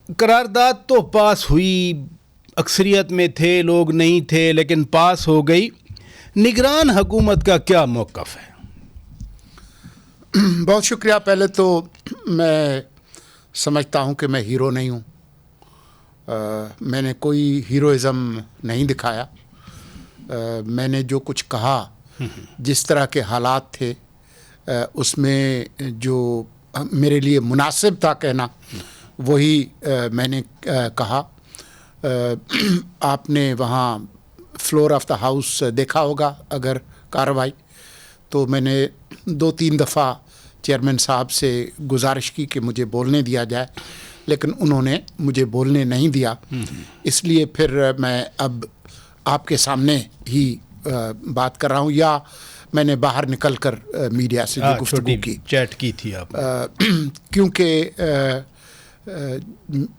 قرارداد تو پاس ہوئی، اکثریت میں تھے، لوگ نہیں تھے، لیکن پاس ہو گئی. نگران حکومت کا کیا موقف ہے؟ بہت شکریہ. پہلے تو میں سمجھتا ہوں کہ میں ہیرو نہیں ہوں. میں نے کوئی ہیروئزم نہیں دکھایا. میں نے جو کچھ کہا، جس طرح کے حالات تھے، اس میں جو میرے لیے مناسب تھا کہنا، وہی میں نے کہا. آپ نے وہاں فلور آف دا ہاؤس دیکھا ہوگا اگر کارروائی، تو میں نے 2-3 دفعہ چیئرمین صاحب سے گزارش کی کہ مجھے بولنے دیا جائے، لیکن انہوں نے مجھے بولنے نہیں دیا. اس لیے پھر میں اب آپ کے سامنے ہی بات کر رہا ہوں، یا میں نے باہر نکل کر میڈیا سے جو گفتگو کی، چیٹ کی تھی آپ، کیونکہ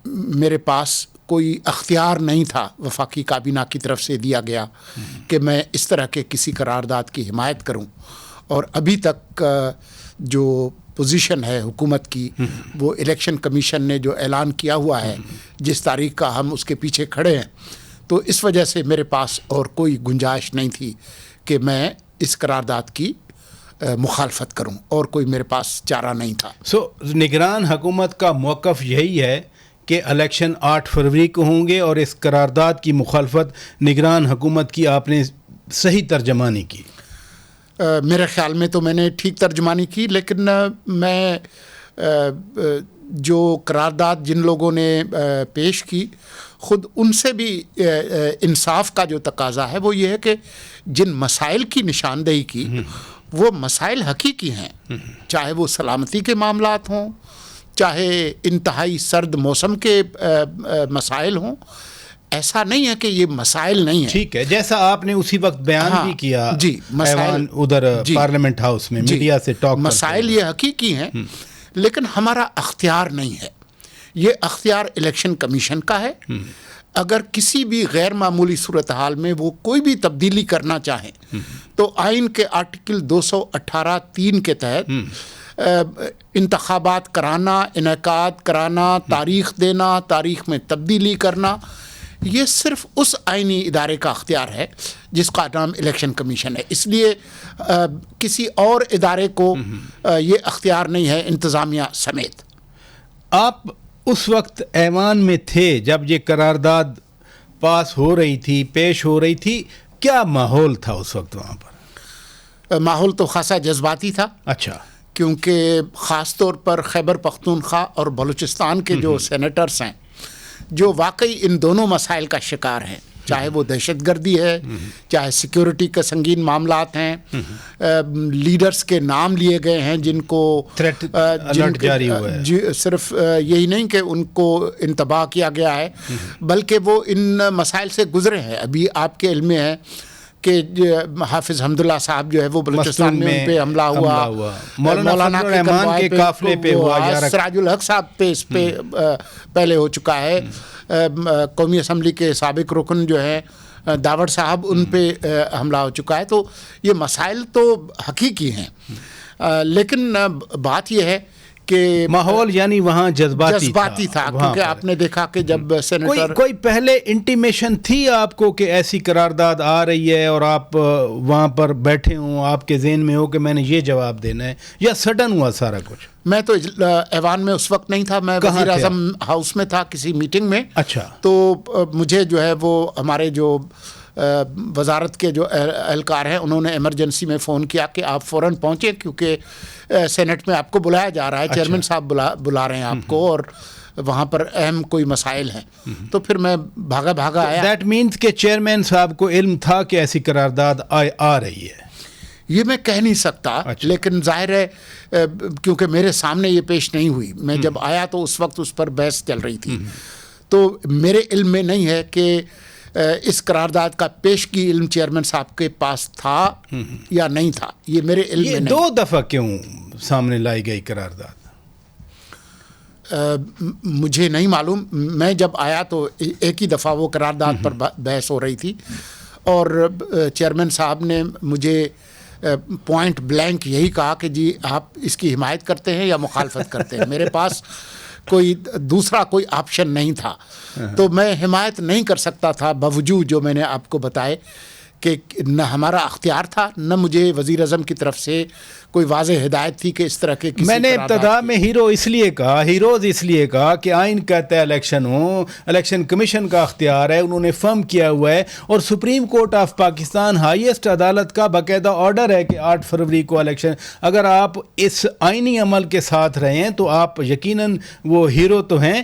میرے پاس کوئی اختیار نہیں تھا وفاقی کابینہ کی طرف سے دیا گیا کہ میں اس طرح کے کسی قرارداد کی حمایت کروں. اور ابھی تک جو پوزیشن ہے حکومت کی، وہ الیکشن کمیشن نے جو اعلان کیا ہوا ہے، جس تاریخ کا ہم اس کے پیچھے کھڑے ہیں، تو اس وجہ سے میرے پاس اور کوئی گنجائش نہیں تھی کہ میں اس قرارداد کی مخالفت کروں، اور کوئی میرے پاس چارہ نہیں تھا. نگران حکومت کا موقف یہی ہے کہ الیکشن 8 فروری کو ہوں گے، اور اس قرارداد کی مخالفت نگران حکومت کی آپ نے صحیح ترجمانی کی. میرے خیال میں تو میں نے ٹھیک ترجمانی کی، لیکن میں جو قرارداد جن لوگوں نے پیش کی، خود ان سے بھی انصاف کا جو تقاضا ہے وہ یہ ہے کہ جن مسائل کی نشاندہی کی، وہ مسائل حقیقی ہیں، چاہے وہ سلامتی کے معاملات ہوں، چاہے انتہائی سرد موسم کے مسائل ہوں. ایسا نہیں ہے کہ یہ مسائل نہیں ہیں. ٹھیک ہے، جیسا آپ نے اسی وقت بیان بھی کیا، جی، مسائل ادھر پارلیمنٹ ہاؤس میں میڈیا سے ٹاک، مسائل یہ حقیقی ہیں، لیکن ہمارا اختیار نہیں ہے. یہ اختیار الیکشن کمیشن کا ہے. اگر کسی بھی غیر معمولی صورتحال میں وہ کوئی بھی تبدیلی کرنا چاہیں، تو آئین کے آرٹیکل 218(3) کے تحت انتخابات کرانا، انعقاد کرانا، تاریخ دینا، تاریخ میں تبدیلی کرنا، یہ صرف اس آئینی ادارے کا اختیار ہے جس کا نام الیکشن کمیشن ہے. اس لیے کسی اور ادارے کو یہ اختیار نہیں ہے، انتظامیہ سمیت. آپ اس وقت ایوان میں تھے جب یہ قرارداد پاس ہو رہی تھی، پیش ہو رہی تھی، کیا ماحول تھا اس وقت وہاں پر؟ ماحول تو خاصا جذباتی تھا. اچھا. کیونکہ خاص طور پر خیبر پختونخوا اور بلوچستان کے جو سینیٹرز ہیں، جو واقعی ان دونوں مسائل کا شکار ہیں، چاہے وہ دہشت گردی ہے، چاہے سیکیورٹی کے سنگین معاملات ہیں، لیڈرز کے نام لیے گئے ہیں جن کو الرٹ جاری ہوا ہے. صرف یہی نہیں کہ ان کو انتباہ کیا گیا ہے، بلکہ وہ ان مسائل سے گزرے ہیں. ابھی آپ کے علم میں ہے کہ حافظ حمداللہ صاحب جو ہے وہ بلوچستان میں ان پہ حملہ ہوا، مولانا کے قافلے پہ ہوا، سراج الحق صاحب پہ اس پہ پہلے ہو چکا ہے. قومی اسمبلی کے سابق رکن جو ہے داور صاحب، ان پہ حملہ ہو چکا ہے. تو یہ مسائل تو حقیقی ہیں، لیکن بات یہ ہے کہ ماحول یعنی وہاں جذباتی تھا. کیونکہ آپ نے دیکھا کہ جب سینیٹر کوئی پہلے انٹیمیشن تھی آپ کو کہ ایسی قرارداد آ رہی ہے اور آپ وہاں پر بیٹھے ہوں، آپ کے ذہن میں ہو کہ میں نے یہ جواب دینا ہے، یا سڈن ہوا سارا کچھ؟ میں تو ایوان میں اس وقت نہیں تھا، میں وزیر اعظم ہاؤس میں تھا کسی میٹنگ میں. اچھا. تو مجھے جو ہے وہ ہمارے جو وزارت کے جو اہلکار ہیں، انہوں نے ایمرجنسی میں فون کیا کہ آپ فوراً پہنچیں، کیونکہ سینٹ میں آپ کو بلایا جا رہا ہے. چیئرمین صاحب بلا رہے ہیں آپ کو، اور وہاں پر اہم کوئی مسائل ہیں. تو پھر میں بھاگا آیا. دیٹ مینس کہ چیئرمین صاحب کو علم تھا کہ ایسی قرارداد آ رہی ہے؟ یہ میں کہہ نہیں سکتا. لیکن ظاہر ہے کیونکہ میرے سامنے یہ پیش نہیں ہوئی، میں جب آیا تو اس وقت اس پر بحث چل رہی تھی. تو میرے علم میں نہیں ہے کہ اس قرارداد کا پیشگی علم چیئرمین صاحب کے پاس تھا یا نہیں تھا. یہ میرے علم میں نہیں. 2 دفعہ کیوں سامنے لائی گئی قرارداد؟ مجھے نہیں معلوم. میں جب آیا تو ایک ہی دفعہ وہ قرارداد پر بحث ہو رہی تھی، اور چیئرمین صاحب نے مجھے پوائنٹ بلینک یہی کہا کہ جی آپ اس کی حمایت کرتے ہیں یا مخالفت کرتے ہیں. میرے پاس کوئی دوسرا کوئی آپشن نہیں تھا. تو میں حمایت نہیں کر سکتا تھا باوجود جو میں نے آپ کو بتائے کہ نہ ہمارا اختیار تھا, نہ مجھے وزیر اعظم کی طرف سے کوئی واضح ہدایت تھی کہ اس طرح کے کسی میں نے ابتدا میں ہیروز اس لیے کہا کہ آئین کہتا ہے الیکشن ہو, الیکشن کمیشن کا اختیار ہے, انہوں نے فرم کیا ہوا ہے, اور supreme court of Pakistan highest عدالت کا باقاعدہ آرڈر ہے کہ 8 فروری کو الیکشن. اگر آپ اس آئینی عمل کے ساتھ رہے ہیں تو آپ یقیناً وہ ہیرو تو ہیں